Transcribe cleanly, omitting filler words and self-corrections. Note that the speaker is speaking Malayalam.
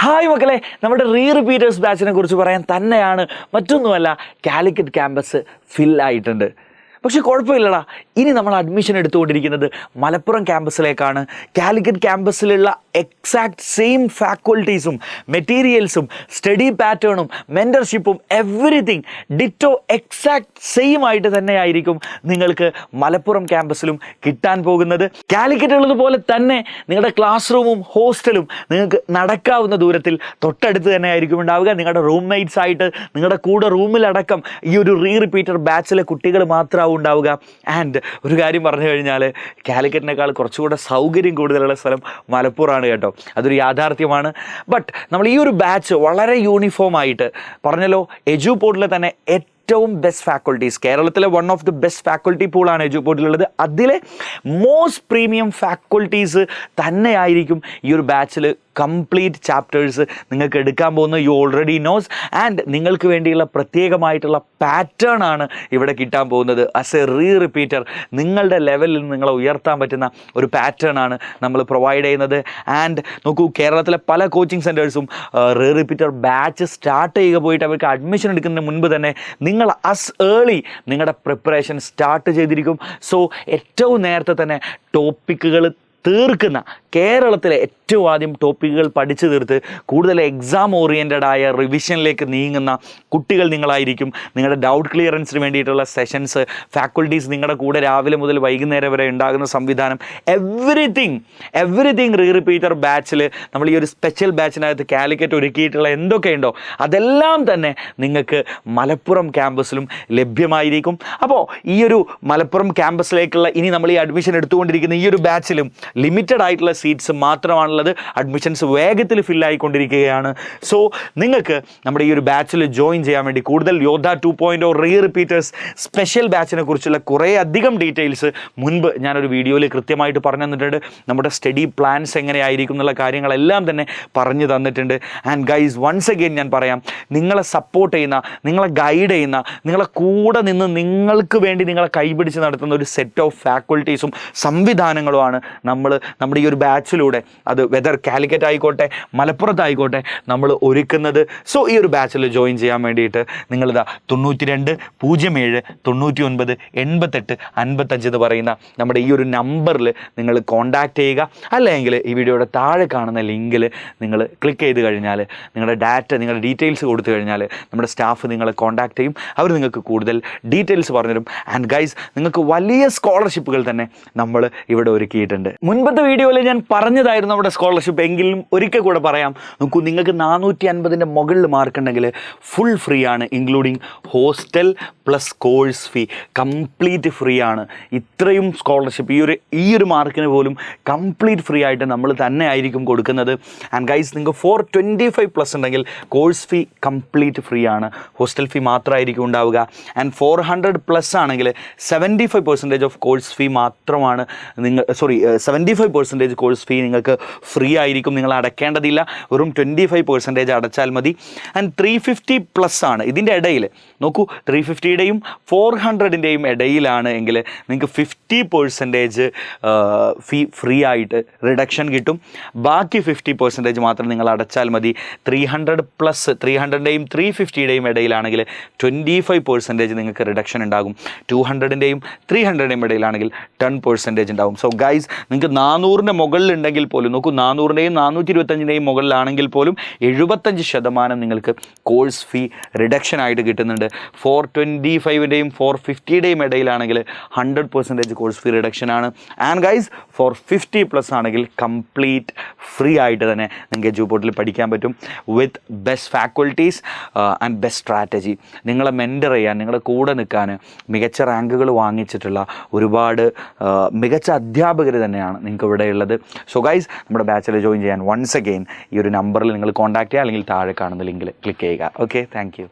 ഹായ് മക്കളെ, നമ്മുടെ റിപ്പീറ്റേഴ്സ് ബാച്ചിനെ കുറിച്ച് പറയാൻ തന്നെയാണ്. മറ്റൊന്നുമല്ല, കാലിക്കറ്റ് ക്യാമ്പസ് ഫില്ലായിട്ടുണ്ട്. പക്ഷെ കുഴപ്പമില്ലടാ, ഇനി നമ്മൾ അഡ്മിഷൻ എടുത്തുകൊണ്ടിരിക്കുന്നത് മലപ്പുറം ക്യാമ്പസിലേക്കാണ്. കാലിക്കറ്റ് ക്യാമ്പസിലുള്ള എക്സാക്ട് സെയിം ഫാക്കൽറ്റീസും മെറ്റീരിയൽസും സ്റ്റഡി പാറ്റേണും മെൻറ്റർഷിപ്പും എവറിത്തിങ് ഡിറ്റോ എക്സാക്ട് സെയിം ആയിട്ട് തന്നെയായിരിക്കും നിങ്ങൾക്ക് മലപ്പുറം ക്യാമ്പസിലും കിട്ടാൻ പോകുന്നത്. കാലിക്കറ്റ് ഉള്ളതുപോലെ തന്നെ നിങ്ങളുടെ ക്ലാസ് റൂമും ഹോസ്റ്റലും നിങ്ങൾക്ക് നടക്കാവുന്ന ദൂരത്തിൽ തൊട്ടടുത്ത് തന്നെ ആയിരിക്കും ഉണ്ടാവുക. നിങ്ങളുടെ റൂംമേറ്റ്സ് ആയിട്ട് നിങ്ങളുടെ കൂടെ റൂമിലടക്കം ഈ ഒരു റിപ്പീറ്റർ ബാച്ചിലെ കുട്ടികൾ മാത്രമാവും ഉണ്ടാവുക. ആൻഡ് ഒരു കാര്യം പറഞ്ഞു കഴിഞ്ഞാൽ, കാലിക്കറ്റിനേക്കാൾ കുറച്ചുകൂടെ സൗകര്യം കൂടുതലുള്ള സ്ഥലം മലപ്പുറമാണ് കേട്ടോ. അതൊരു യാഥാർത്ഥ്യമാണ്. ബട്ട് നമ്മൾ ഈ ഒരു ബാച്ച് വളരെ യൂണിഫോം ആയിട്ട് പറഞ്ഞല്ലോ, എജുപോർട്ടിലെ തന്നെ ഏറ്റവും ബെസ്റ്റ് ഫാക്കൽറ്റീസ്, കേരളത്തിലെ one of the best faculty പൂളാണ് എജുപോർട്ടിലുള്ളത്. അതിലെ മോസ്റ്റ് പ്രീമിയം ഫാക്കൽറ്റീസ് തന്നെയായിരിക്കും ഈ ഒരു ബാച്ചിൽ കംപ്ലീറ്റ് ചാപ്റ്റേഴ്സ് നിങ്ങൾക്ക് എടുക്കാൻ പോകുന്നത്. You already nose. ആൻഡ് നിങ്ങൾക്ക് വേണ്ടിയുള്ള പ്രത്യേകമായിട്ടുള്ള പാറ്റേൺ ആണ് ഇവിടെ കിട്ടാൻ പോകുന്നത്. ആസ് എ റിപ്പീറ്റർ നിങ്ങളുടെ ലെവലിൽ നിങ്ങളെ ഉയർത്താൻ പറ്റുന്ന ഒരു പാറ്റേൺ ആണ് നമ്മൾ പ്രൊവൈഡ് ചെയ്യുന്നത്. ആൻഡ് നോക്കൂ, കേരളത്തിലെ പല കോച്ചിങ് സെൻറ്റേഴ്സും റിപ്പീറ്റർ ബാച്ച് സ്റ്റാർട്ട് ചെയ്യുക പോയിട്ട് അവർക്ക് അഡ്മിഷൻ എടുക്കുന്നതിന് മുൻപ് തന്നെ നിങ്ങൾ അസ് ഏർലി നിങ്ങളുടെ പ്രിപ്പറേഷൻ സ്റ്റാർട്ട് ചെയ്തിരിക്കും. സോ ഏറ്റവും നേരത്തെ തന്നെ ടോപ്പിക്കുകൾ തീർക്കുന്ന, കേരളത്തിലെ ഏറ്റവും ആദ്യം ടോപ്പിക്കുകൾ പഠിച്ചു തീർത്ത് കൂടുതൽ എക്സാം ഓറിയൻറ്റഡ് ആയ റിവിഷനിലേക്ക് നീങ്ങുന്ന കുട്ടികൾ നിങ്ങളായിരിക്കും. നിങ്ങളുടെ ഡൗട്ട് ക്ലിയറൻസിന് വേണ്ടിയിട്ടുള്ള സെഷൻസ്, ഫാക്കൽറ്റീസ് നിങ്ങളുടെ കൂടെ രാവിലെ മുതൽ വൈകുന്നേരം വരെ ഉണ്ടാകുന്ന സംവിധാനം, എവറിത്തിങ് റിപ്പീറ്റർ ബാച്ചിൽ നമ്മൾ ഈ ഒരു സ്പെഷ്യൽ ബാച്ചിനകത്ത് കാലിക്കറ്റ് ഒരുക്കിയിട്ടുള്ള എന്തൊക്കെയുണ്ടോ അതെല്ലാം തന്നെ നിങ്ങൾക്ക് മലപ്പുറം ക്യാമ്പസിലും ലഭ്യമായിരിക്കും. അപ്പോൾ ഈ ഒരു മലപ്പുറം ക്യാമ്പസിലേക്കുള്ള ഇനി നമ്മൾ ഈ അഡ്മിഷൻ എടുത്തുകൊണ്ടിരിക്കുന്ന ഈ ഒരു ബാച്ചിലും ലിമിറ്റഡ് ആയിട്ടുള്ള സീറ്റ്സ് മാത്രമാണുള്ളത്. അഡ്മിഷൻസ് വേഗത്തിൽ ഫില്ലായിക്കൊണ്ടിരിക്കുകയാണ്. സോ നിങ്ങൾക്ക് നമ്മുടെ ഈ ഒരു ബാച്ചിൽ ജോയിൻ ചെയ്യാൻ വേണ്ടി കൂടുതൽ യോദ്ധ 2.0 റിപ്പീറ്റേഴ്സ് സ്പെഷ്യൽ ബാച്ചിനെ കുറിച്ചുള്ള കുറേ അധികം ഡീറ്റെയിൽസ് മുൻപ് ഞാനൊരു വീഡിയോയിൽ കൃത്യമായിട്ട് പറഞ്ഞു തന്നിട്ടുണ്ട്. നമ്മുടെ സ്റ്റഡി പ്ലാൻസ് എങ്ങനെയായിരിക്കും എന്നുള്ള കാര്യങ്ങളെല്ലാം തന്നെ പറഞ്ഞു തന്നിട്ടുണ്ട്. ആൻഡ് ഗൈസ്, വൺസ് അഗെയിൻ ഞാൻ പറയാം, നിങ്ങളെ സപ്പോർട്ട് ചെയ്യുന്ന, നിങ്ങളെ ഗൈഡ് ചെയ്യുന്ന, നിങ്ങളെ കൂടെ നിന്ന് നിങ്ങൾക്ക് വേണ്ടി നിങ്ങളെ കൈപിടിച്ച് നടത്തുന്ന ഒരു സെറ്റ് ഓഫ് ഫാക്കൽറ്റീസും സംവിധാനങ്ങളുമാണ് നമ്മുടെ ഈ ഒരു ബാച്ചിലൂടെ, അത് വെദർ കാലിക്കറ്റ് ആയിക്കോട്ടെ മലപ്പുറത്തായിക്കോട്ടെ, നമ്മൾ ഒരുക്കുന്നത്. സോ ഈ ഒരു ബാച്ചിൽ ജോയിൻ ചെയ്യാൻ വേണ്ടിയിട്ട് നിങ്ങളിതാ 92 07 99 88 55 എന്ന് പറയുന്ന നമ്മുടെ ഈ ഒരു നമ്പറിൽ നിങ്ങൾ കോൺടാക്റ്റ് ചെയ്യുക. അല്ലെങ്കിൽ ഈ വീഡിയോയുടെ താഴെ കാണുന്ന ലിങ്കിൽ നിങ്ങൾ ക്ലിക്ക് ചെയ്ത് കഴിഞ്ഞാൽ നിങ്ങളുടെ നിങ്ങളുടെ ഡീറ്റെയിൽസ് കൊടുത്തു കഴിഞ്ഞാൽ നമ്മുടെ സ്റ്റാഫ് നിങ്ങളെ കോൺടാക്റ്റ് ചെയ്യും. അവർ നിങ്ങൾക്ക് കൂടുതൽ ഡീറ്റെയിൽസ് പറഞ്ഞുതരും. ആൻഡ് ഗൈസ്, നിങ്ങൾക്ക് വലിയ സ്കോളർഷിപ്പുകൾ തന്നെ നമ്മൾ ഇവിടെ ഒരുക്കിയിട്ടുണ്ട്. മുൻപത്തെ വീഡിയോയിൽ ഞാൻ പറഞ്ഞതായിരുന്നു നമ്മുടെ സ്കോളർഷിപ്പ്, എങ്കിലും ഒരിക്കൽ കൂടെ പറയാം. നോക്കൂ, നിങ്ങൾക്ക് 450 മുകളിൽ മാർക്ക് ഉണ്ടെങ്കിൽ ഫുൾ ഫ്രീ ആണ്, including hostel plus course fee complete free ആണ്. ഇത്രയും സ്കോളർഷിപ്പ് ഈ ഒരു മാർക്കിന് പോലും കംപ്ലീറ്റ് ഫ്രീ ആയിട്ട് നമ്മൾ തന്നെ ആയിരിക്കും കൊടുക്കുന്നത്. ആൻഡ് ഗൈസ്, നിങ്ങൾക്ക് 425+ ഉണ്ടെങ്കിൽ കോഴ്സ് ഫീ കംപ്ലീറ്റ് ഫ്രീ ആണ്, ഹോസ്റ്റൽ ഫീ മാത്രമായിരിക്കും ഉണ്ടാവുക. ആൻഡ് 400+ ആണെങ്കിൽ 75% ഓഫ് കോഴ്സ് ഫീ മാത്രമാണ് 75% കോഴ്സ് ഫീ നിങ്ങൾക്ക് ഫ്രീ ആയിരിക്കും, നിങ്ങൾ അടയ്ക്കേണ്ടതില്ല. വെറും 25% അടച്ചാൽ മതി. ആൻഡ് 350+ ആണ്. ഇതിൻ്റെ ഇടയിൽ നോക്കൂ, 350യുടെയും 400ൻ്റെയും ഇടയിലാണ് എങ്കിൽ നിങ്ങൾക്ക് 50% ഫീ ഫ്രീ ആയിട്ട് റിഡക്ഷൻ കിട്ടും. ബാക്കി 50% മാത്രം നിങ്ങൾ അടച്ചാൽ മതി. 300+, 350യുടെയും ഇടയിലാണെങ്കിൽ 25% നിങ്ങൾക്ക് റിഡക്ഷൻ ഉണ്ടാകും. 200ൻ്റെയും 300ൻ്റെയും ഇടയിലാണെങ്കിൽ 10% ഉണ്ടാകും. സോ ഗൈസ്, നിങ്ങൾക്ക് 400ൻ്റെ മുകളിലുണ്ടെങ്കിൽ പോലും, നോക്കൂ, 400ൻ്റെയും 425ൻ്റെയും മുകളിലാണെങ്കിൽ പോലും 75% നിങ്ങൾക്ക് കോഴ്സ് ഫീ റിഡക്ഷൻ ആയിട്ട് കിട്ടുന്നുണ്ട്. 425ൻ്റെയും 450യുടെയും ഇടയിലാണെങ്കിൽ 100% കോഴ്സ് ഫീ റിഡക്ഷൻ ആണ്. ആൻഡ് ഗൈസ്, 450+ ആണെങ്കിൽ കംപ്ലീറ്റ് ഫ്രീ ആയിട്ട് തന്നെ നിങ്ങൾക്ക് എജുപോർട്ടിൽ പഠിക്കാൻ പറ്റും വിത്ത് best faculties and best strategy. നിങ്ങളെ മെൻറ്റർ ചെയ്യാൻ, നിങ്ങളുടെ കൂടെ നിൽക്കാൻ മികച്ച റാങ്കുകൾ വാങ്ങിച്ചിട്ടുള്ള ഒരുപാട് മികച്ച അധ്യാപകർ തന്നെയാണ് നിങ്ങൾക്ക് ഇവിടെ ഉള്ളത്. സോ ഗൈസ്, നമ്മുടെ ബാച്ചിൽ ജോയിൻ ചെയ്യാൻ വൺസ് അഗെയിൻ ഈ ഒരു നമ്പറിൽ നിങ്ങൾ കോൺടാക്ട് ചെയ്യുക, അല്ലെങ്കിൽ താഴെ കാണുന്ന ലിങ്കിൽ ക്ലിക്ക് ചെയ്യുക. Okay, thank you.